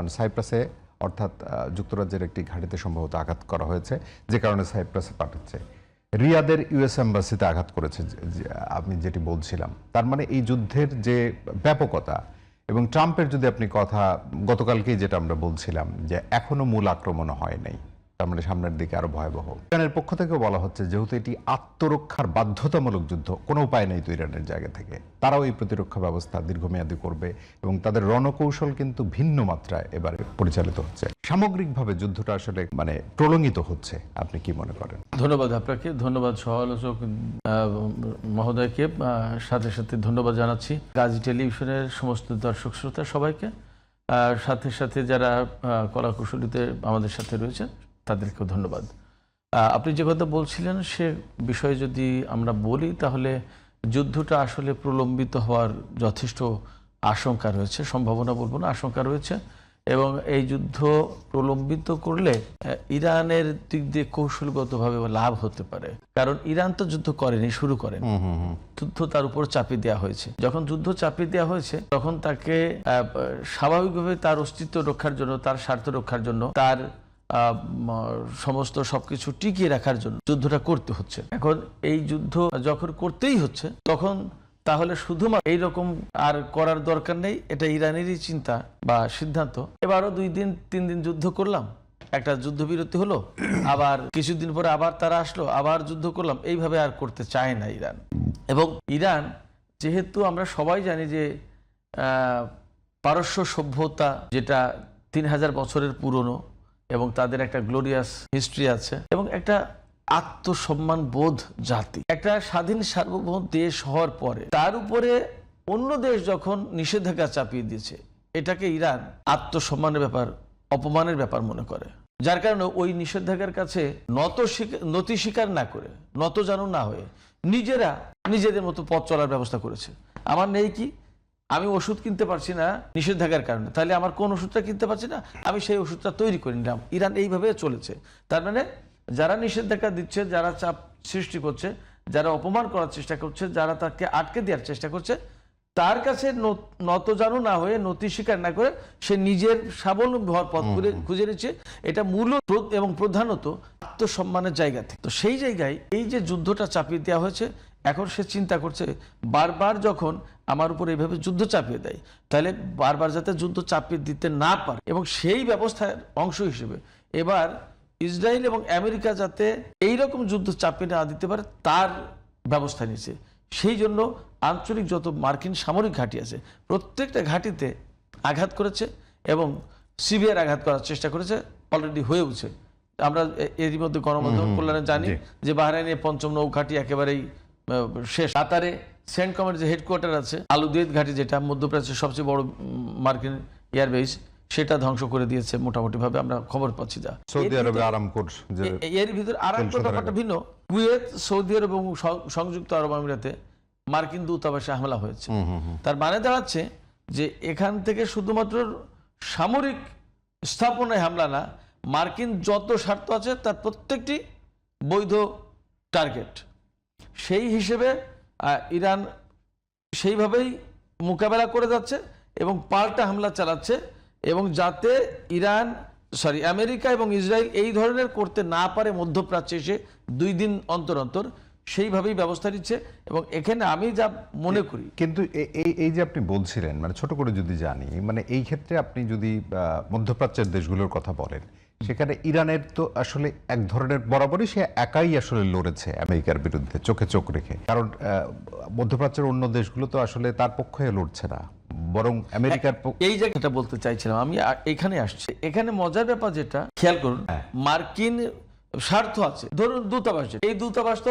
কারণ সাইপ্রাসে অর্থাৎ যুক্তরাজ্যের একটি ঘাঁটিতে সম্ভবত আঘাত করা হয়েছে, যে কারণে সাইপ্রাসে পাঠাচ্ছে। রিয়াদের ইউএস এম্বাসিতে আঘাত করেছে, আমি যেটি বলছিলাম। তার মানে এই যুদ্ধের যে ব্যাপকতা এবং ট্রাম্পের যদি আপনি কথা, গতকালকেই যেটা আমরা বলছিলাম যে এখনো মূল আক্রমণ হয় নাই, তার মানে সামনের দিকে আরো ভয়াবহ। ইরানের পক্ষ থেকেও বলা হচ্ছে যেহেতু এটি আত্মরক্ষার বাধ্যতামূলক যুদ্ধ, কোনো উপায় নেই তো ইরানের জায়গা থেকে, তারাও এই প্রতিরক্ষা ব্যবস্থা দীর্ঘমেয়াদী করবে এবং তাদের রণকৌশল কিন্তু ভিন্ন মাত্রায় এবারে পরিচালিত হচ্ছে। সামগ্রিকভাবে যুদ্ধটা আসলে মানে প্রলঙ্গিত হচ্ছে, আপনি কি মনে করেন? ধন্যবাদ আপনাকে, ধন্যবাদ সহ-আলোচক মহোদয়কে, সাথে সাথে ধন্যবাদ জানাচ্ছি গাজী টেলিভিশনের সমস্ত দর্শক শ্রোতা সবাইকে, সাথে সাথে যারা কলাকুশলীতে আমাদের সাথে রয়েছেন তাদেরকেও ধন্যবাদ। আপনি যে কথা বলছিলেন সে বিষয়ে যদি আমরা বলি তাহলে যুদ্ধটা আসলে প্রলম্বিত হওয়ার যথেষ্ট আশঙ্কা রয়েছে, সম্ভাবনা বলবো না, আশঙ্কা রয়েছে। এবং এই যুদ্ধ প্রলম্বিত করলে ইরানের দিক দিয়ে কৌশলগতভাবে লাভ হতে পারে, কারণ ইরান তো যুদ্ধ করেনি, শুরু করেন, যুদ্ধ তার উপর চাপিয়ে দেওয়া হয়েছে। যখন যুদ্ধ চাপিয়ে দেওয়া হয়েছে তখন তাকে স্বাভাবিকভাবে তার অস্তিত্ব রক্ষার জন্য, তার স্বার্থ রক্ষার জন্য, তার সমস্ত সবকিছু টিকিয়ে রাখার জন্য যুদ্ধটা করতে হচ্ছে। এখন এই যুদ্ধ যখন করতেই হচ্ছে তখন তাহলে শুধুমাত্র এইরকম আর করার দরকার নেই, এটা ইরানেরই চিন্তা বা সিদ্ধান্ত। এবারও 2 দিন 3 দিন যুদ্ধ করলাম, একটা যুদ্ধবিরতি হলো, আবার কিছুদিন পরে আবার তারা আসলো, আবার যুদ্ধ করলাম, এইভাবে আর করতে চায় না ইরান। এবং ইরান যেহেতু আমরা সবাই জানি যে পারস্য সভ্যতা যেটা 3000 বছরের পুরনো এবং তাদের একটা গ্লোরিয়াস হিস্ট্রি আছে এবং একটা আত্মসম্মান বোধ জাতি, একটা স্বাধীন সার্বভৌম দেশ হওয়ার পরে তার উপরে অন্য দেশ যখন নিষেধাজ্ঞা চাপিয়ে দিয়েছে, এটাকে ইরান আত্মসম্মানের ব্যাপার, অপমানের ব্যাপার মনে করে, যার কারণে ওই নিষেধাজ্ঞার কাছে নতি স্বীকার না করে, নত জানু না হয়ে নিজেরা নিজেদের মতো পথ চলার ব্যবস্থা করেছে। আমার নেই কি, আমি ওষুধ কিনতে পারছি না নিষেধাজ্ঞার কারণে, তাহলে আমার কোন ওষুধটা কিনতে পারছি না, আমি সেই ওষুধটা তৈরি করে নিলাম। ইরান এইভাবে চলেছে। তার মানে যারা নিষেধাজ্ঞা দিচ্ছে, যারা চাপ সৃষ্টি করছে, যারা অপমান করার চেষ্টা করছে, যারা তাকে আটকে দেওয়ার চেষ্টা করছে, তার কাছে নত জানু না হয়ে, নতি স্বীকার না করে সে নিজের স্বাবলম্বী হওয়ার পথ খুঁজে নিচ্ছে। এটা মূলত এবং প্রধানত আত্মসম্মানের জায়গা থেকে। তো সেই জায়গায় এই যে যুদ্ধটা চাপিয়ে দেওয়া হয়েছে, এখন সে চিন্তা করছে বারবার যখন আমার উপর এইভাবে যুদ্ধ চাপিয়ে দেয়, তাহলে বারবার যাতে যুদ্ধ চাপিয়ে দিতে না পারে, এবং সেই ব্যবস্থার অংশ হিসেবে এবার ইসরায়েল এবং আমেরিকা যাতে এইরকম যুদ্ধ চাপিয়ে না দিতে পারে তার ব্যবস্থা নিয়েছে। সেই জন্য আঞ্চলিক যত মার্কিন সামরিক ঘাঁটি আছে প্রত্যেকটা ঘাঁটিতে আঘাত করেছে এবং সিভিয়ার আঘাত করার চেষ্টা করেছে, অলরেডি হয়েওছে। আমরা এরই মধ্যে গণমাধ্যম কল্যাণে জানি যে বাহরাইনে 5ম নৌঘাঁটি একেবারেই শেষ। কাতারে সেন্ট কমান্ডের যে হেডকোয়ার্টার আছে, আলুদেদ ঘাঁটি, যেটা মধ্যপ্রাচ্যের সবচেয়ে বড় মার্কিন এয়ারবেস, সেটা ধ্বংস করে দিয়েছে মোটামুটি ভাবে, আমরা খবর পাচ্ছি। যা সৌদি আরবে আরামকোর, এর ভিতরে আরামকোর ব্যাপারটা ভিন্ন। কুয়েত, সৌদি আরব এবং সংযুক্ত আরব আমিরাতে মার্কিন দূতাবাসে হামলা হয়েছে। তার মানে দাঁড়াচ্ছে যে এখান থেকে শুধুমাত্র সামরিক স্থাপনায় হামলা না, মার্কিন যত স্বার্থ আছে তার প্রত্যেকটি বৈধ টার্গেট। সেই হিসেবে ইরান সেইভাবেই মোকাবেলা করে যাচ্ছে এবং পাল্টা হামলা চালাচ্ছে, এবং যাতে আমেরিকা এবং ইসরায়েল এই ধরনের করতে না পারে মধ্যপ্রাচ্যে এসে 2 দিন অন্তর অন্তর, সেইভাবেই ব্যবস্থা নিচ্ছে। এবং এখানে আমি যা মনে করি, কিন্তু এই যে আপনি বলছিলেন, মানে ছোট করে যদি জানি, মানে এই ক্ষেত্রে আপনি যদি মধ্যপ্রাচ্যের দেশগুলোর কথা বলেন, সেখানে ইরানের তো আসলে এক ধরনের বরাবরই সে একাই আসলে লড়েছে আমেরিকার বিরুদ্ধে, চোখে চোখ রেখে। কারণ মধ্যপ্রাচ্যের অন্য দেশগুলো তো আসলে তার পক্ষে লড়ছে না, বরং আমেরিকার। এই জায়গাটা বলতে চাইছিলাম আমি, এখানে আসছে। এখানে মজার ব্যাপার যেটা খেয়াল করুন, মার্কিন স্বার্থ আছে, ধরুন দূতাবাস, এই দূতাবাস তো